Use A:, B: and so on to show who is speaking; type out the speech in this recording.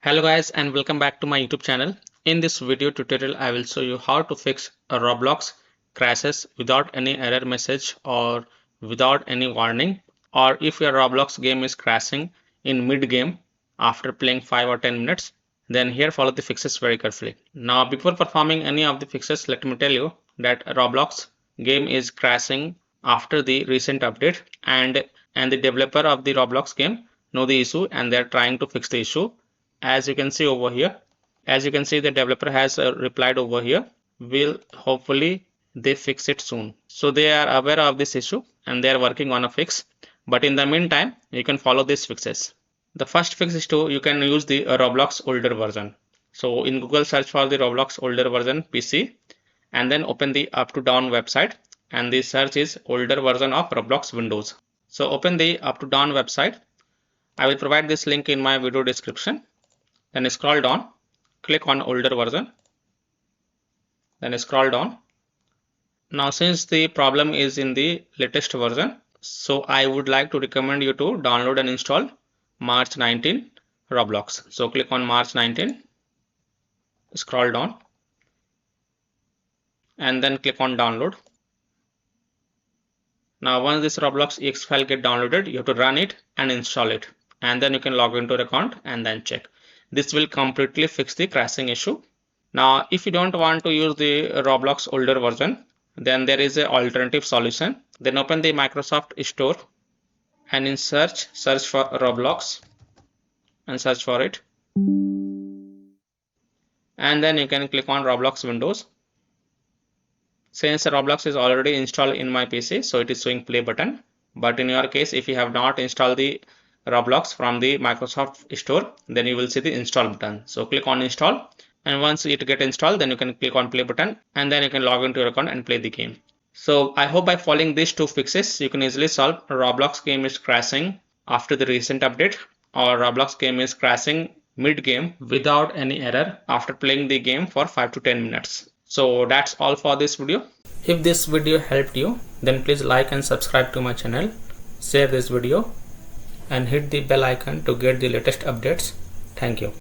A: Hello guys and welcome back to my YouTube channel. In this video tutorial I will show you how to fix a Roblox crashes without any error message or without any warning, or if your Roblox game is crashing in mid game after playing 5 or 10 minutes, then here follow the fixes very carefully. Now before performing any of the fixes, let me tell you that a Roblox game is crashing after the recent update, and the developer of the Roblox game know the issue and they are trying to fix the issue. As you can see over here, as you can see, the developer has replied over here, will hopefully they fix it soon. So they are aware of this issue and they are working on a fix, but in the meantime you can follow these fixes. The first fix is to you can use the Roblox older version. So in Google, search for the Roblox older version PC and then open the up to down website, and the search is older version of Roblox Windows. So open the up to down website. I will provide this link in my video description. Then scroll down, click on older version, then scroll down. Now since the problem is in the latest version, so I would like to recommend you to download and install March 19 Roblox. So click on March 19, scroll down and then click on download. Now once this Roblox exe file get downloaded, you have to run it and install it, and then you can log into your account and then check. This will completely fix the crashing issue. Now if you don't want to use the Roblox older version, then there is an alternative solution. Then open the Microsoft Store and in search for Roblox and search for it, and then you can click on Roblox Windows. Since Roblox is already installed in my PC, so it is showing play button, but in your case if you have not installed the Roblox from the Microsoft Store, then you will see the install button. So click on install, and once it get installed, then you can click on play button and then you can log into your account and play the game. So I hope by following these two fixes you can easily solve Roblox game is crashing after the recent update, or Roblox game is crashing mid game without any error after playing the game for 5 to 10 minutes. So that's all for this video. If this video helped you, then please like and subscribe to my channel, share this video and hit the bell icon to get the latest updates. Thank you.